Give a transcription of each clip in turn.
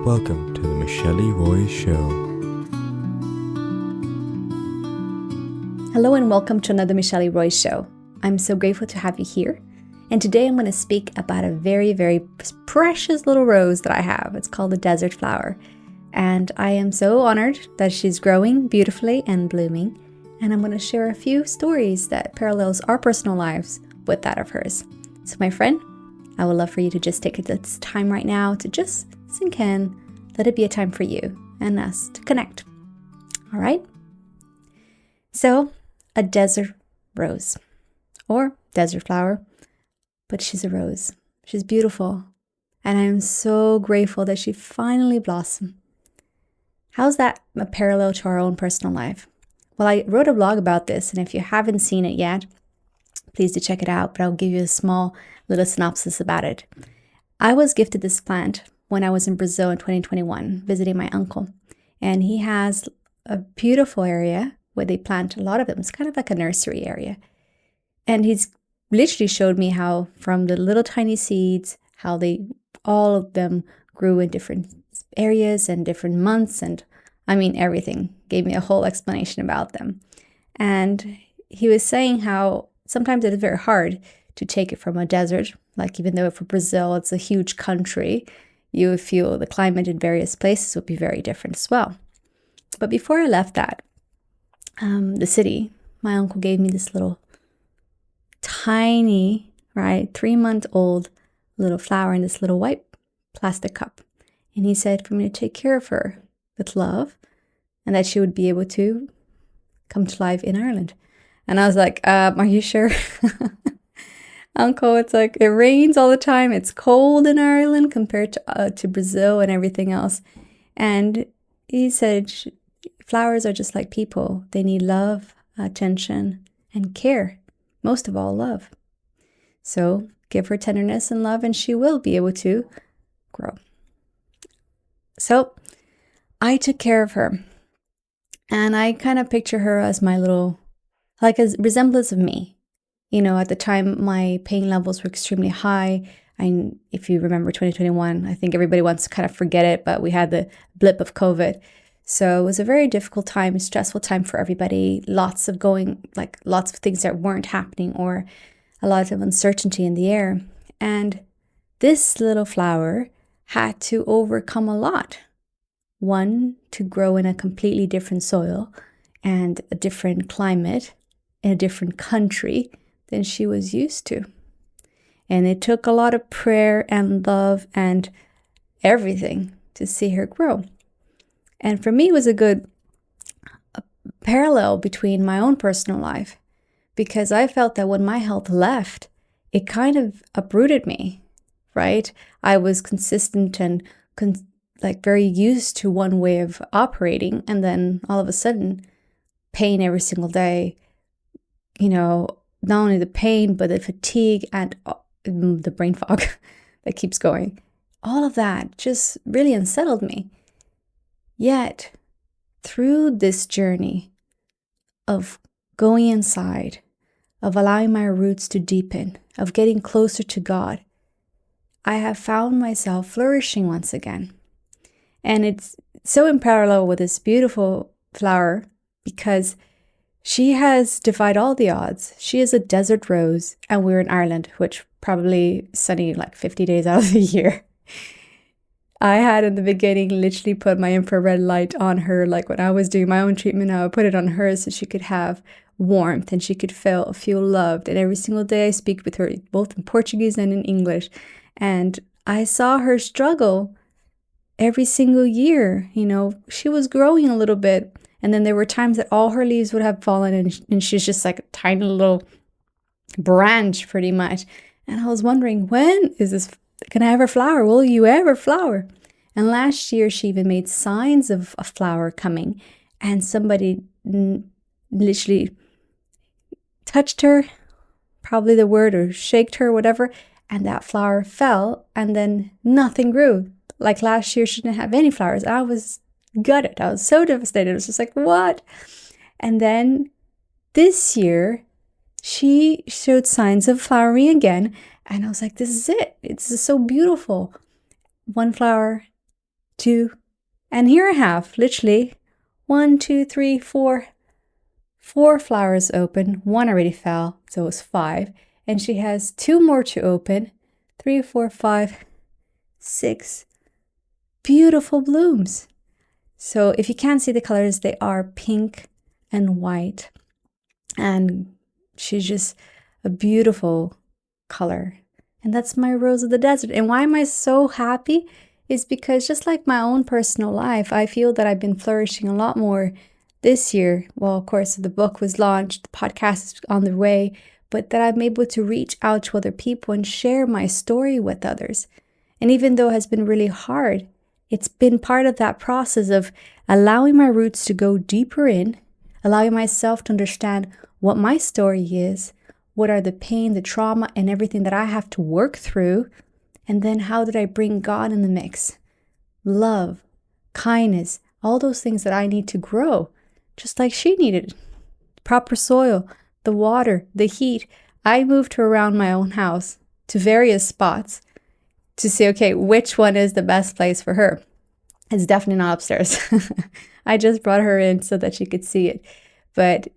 Welcome to the Michele Roys Show. Hello and welcome to another Michele Roys Show. I'm so grateful to have you here. And today I'm going to speak about a very, very precious little rose that I have. It's called the desert flower. And I am so honored that she's growing beautifully and blooming. And I'm going to share a few stories that parallels our personal lives with that of hers. So my friend, I would love for you to just take this time right now to just sink in. Let it be a time for you and us to connect. All right? So, a desert rose or desert flower, but she's a rose. She's beautiful. And I'm so grateful that she finally blossomed. How's that a parallel to our own personal life? Well, I wrote a blog about this, and if you haven't seen it yet, please do check it out, but I'll give you a small little synopsis about it. I was gifted this plant when I was in Brazil in 2021, visiting my uncle, and he has a beautiful area where they plant a lot of them. It's kind of like a nursery area. And he's literally showed me how from the little tiny seeds, how all of them grew in different areas and different months, and I mean everything. Gave me a whole explanation about them. And he was saying how sometimes it is very hard to take it from a desert, like even though for Brazil it's a huge country, you would feel the climate in various places would be very different as well. But before I left the city, my uncle gave me this little tiny, 3-month-old little flower in this little white plastic cup. And he said for me to take care of her with love and that she would be able to come to life in Ireland. And I was like, are you sure? Uncle, it's like it rains all the time. It's cold in Ireland compared to Brazil and everything else. And he said, flowers are just like people. They need love, attention, and care. Most of all, love. So give her tenderness and love, and she will be able to grow. So I took care of her. And I kind of picture her as my little, like a resemblance of me. You know, at the time, my pain levels were extremely high. If you remember 2021, I think everybody wants to kind of forget it, but we had the blip of COVID. So it was a very difficult time, a stressful time for everybody. Lots of things that weren't happening or a lot of uncertainty in the air. And this little flower had to overcome a lot. One, to grow in a completely different soil and a different climate in a different country than she was used to. And it took a lot of prayer and love and everything to see her grow. And for me, it was a good parallel between my own personal life, because I felt that when my health left, it kind of uprooted me, right? I was consistent and very used to one way of operating. And then all of a sudden, pain every single day, not only the pain, but the fatigue and the brain fog that keeps going. All of that just really unsettled me. Yet, through this journey of going inside, of allowing my roots to deepen, of getting closer to God, I have found myself flourishing once again. And it's so in parallel with this beautiful flower because she has defied all the odds. She is a desert rose, and we're in Ireland, which probably sunny 50 days out of the year. I had in the beginning literally put my infrared light on her, like when I was doing my own treatment, I would put it on her so she could have warmth and she could feel loved. And every single day I speak with her, both in Portuguese and in English. And I saw her struggle every single year. She was growing a little bit. And then there were times that all her leaves would have fallen and she's just like a tiny little branch pretty much. And I was wondering, when is this going to ever flower? Will you ever flower? And last year she even made signs of a flower coming. And somebody literally touched her, probably the word, or shaked her, whatever. And that flower fell and then nothing grew. Like last year she didn't have any flowers. I was gutted. I was so devastated. I was just like, what? And then this year, she showed signs of flowering again. And I was like, this is it. It's so beautiful. One flower, 2, and here I have literally 1, 2, 3, 4 flowers open. One already fell, so it's 5. And she has 2 more to open. 3, 4, 5, 6 beautiful blooms. So if you can't see the colors, they are pink and white. And she's just a beautiful color. And that's my rose of the desert. And why am I so happy? Is because just like my own personal life, I feel that I've been flourishing a lot more this year. Well, of course, the book was launched, the podcast is on the way, but that I'm able to reach out to other people and share my story with others. And even though it has been really hard, it's been part of that process of allowing my roots to go deeper in, allowing myself to understand what my story is, what are the pain, the trauma, and everything that I have to work through. And then how did I bring God in the mix? Love, kindness, all those things that I need to grow, just like she needed. Proper soil, the water, the heat. I moved her around my own house to various spots to see, okay, which one is the best place for her. It's definitely not upstairs. I just brought her in so that she could see it. But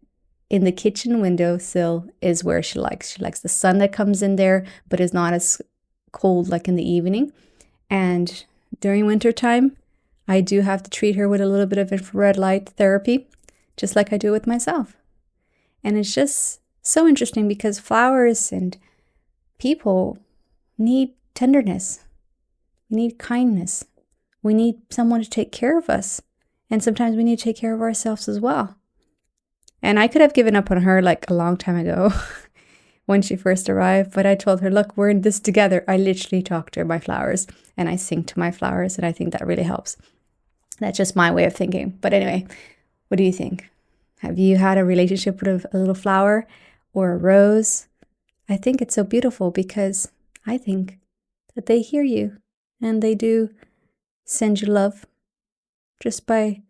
in the kitchen windowsill is where she likes. She likes the sun that comes in there, but is not as cold like in the evening. And during winter time, I do have to treat her with a little bit of infrared light therapy, just like I do with myself. And it's just so interesting because flowers and people need tenderness. We need kindness. We need someone to take care of us. And sometimes we need to take care of ourselves as well. And I could have given up on her like a long time ago when she first arrived. But I told her, look, we're in this together. I literally talk to my flowers and I sing to my flowers. And I think that really helps. That's just my way of thinking. But anyway, what do you think? Have you had a relationship with a little flower or a rose? I think it's so beautiful because I think that they hear you and they do send you love just by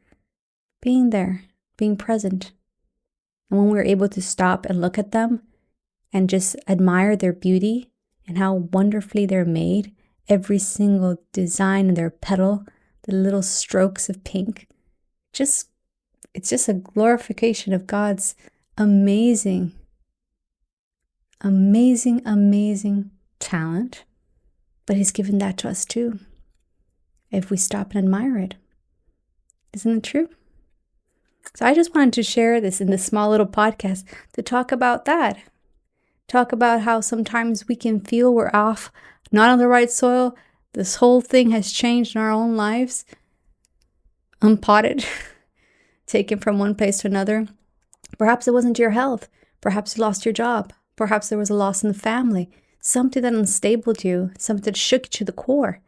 being there, being present. And when we're able to stop and look at them and just admire their beauty and how wonderfully they're made, every single design in their petal, the little strokes of pink, it's just a glorification of God's amazing talent. But He's given that to us too, if we stop and admire it. Isn't it true? So I just wanted to share this in this small little podcast to talk about that. Talk about how sometimes we can feel we're off, not on the right soil. This whole thing has changed in our own lives. Unpotted, taken from one place to another. Perhaps it wasn't your health. Perhaps you lost your job. Perhaps there was a loss in the family. Something that unstabled you, something that shook you to the core.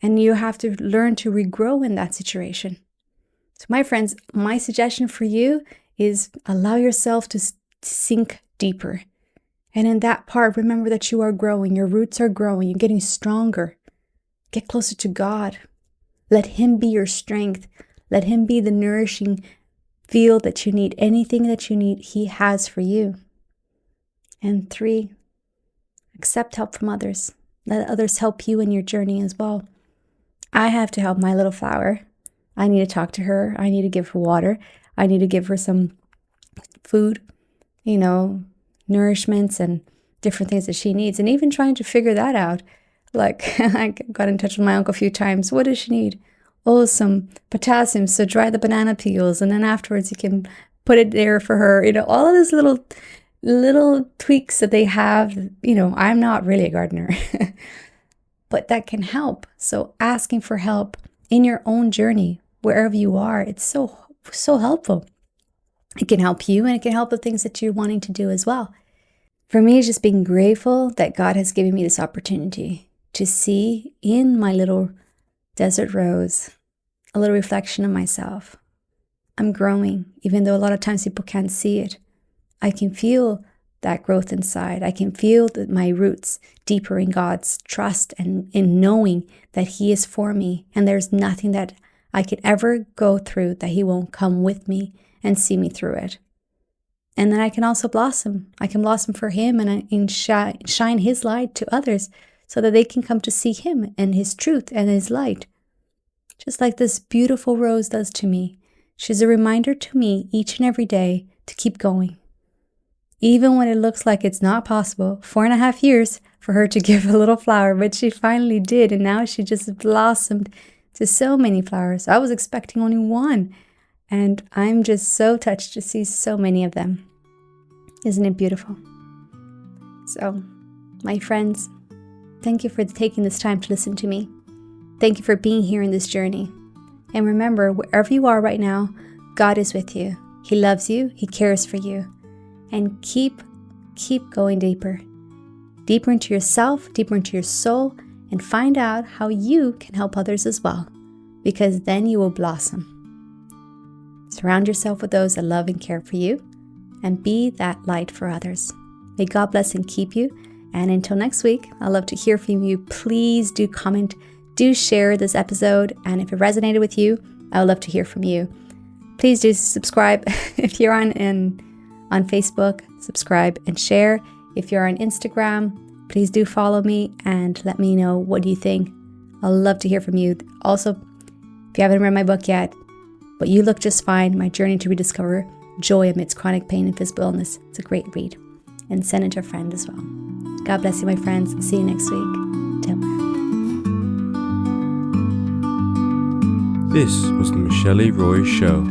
And you have to learn to regrow in that situation. So my friends, my suggestion for you is allow yourself to sink deeper. And in that part, remember that you are growing. Your roots are growing. You're getting stronger. Get closer to God. Let Him be your strength. Let Him be the nourishing field that you need. Anything that you need, He has for you. And 3, accept help from others. Let others help you in your journey as well. I have to help my little flower. I need to talk to her. I need to give her water. I need to give her some food, nourishments and different things that she needs. And even trying to figure that out. Like, I got in touch with my uncle a few times. What does she need? Oh, some potassium. So dry the banana peels. And then afterwards you can put it there for her. All of these little tweaks that they have. I'm not really a gardener. But that can help. So asking for help in your own journey, wherever you are, it's so helpful. It can help you and it can help the things that you're wanting to do as well. For me, it's just being grateful that God has given me this opportunity to see in my little desert rose a little reflection of myself. I'm growing, even though a lot of times people can't see it. I can feel that growth inside. I can feel my roots deeper in God's trust and in knowing that He is for me. And there's nothing that I could ever go through that He won't come with me and see me through it. And then I can also blossom. I can blossom for Him and shine His light to others so that they can come to see Him and His truth and His light. just like this beautiful rose does to me. She's a reminder to me each and every day to keep going. Even when it looks like it's not possible, 4.5 years for her to give a little flower, but she finally did, and now she just blossomed to so many flowers. I was expecting only one, and I'm just so touched to see so many of them. Isn't it beautiful? So, my friends, thank you for taking this time to listen to me. Thank you for being here in this journey. And remember, wherever you are right now, God is with you. He loves you. He cares for you. And keep going deeper. Deeper into yourself, deeper into your soul, and find out how you can help others as well. Because then you will blossom. Surround yourself with those that love and care for you, and be that light for others. May God bless and keep you. And until next week, I'd love to hear from you. Please do comment, do share this episode. And if it resonated with you, I would love to hear from you. Please do subscribe. If you're on Facebook, subscribe and share. If you're on Instagram, please do follow me and let me know what you think. I'd love to hear from you. Also, if you haven't read my book yet, But You Look Just Fine, My Journey to Rediscover Joy Amidst Chronic Pain and Physical Illness. It's a great read. And send it to a friend as well. God bless you, my friends. See you next week. Till then. This was the Michele Roys Show.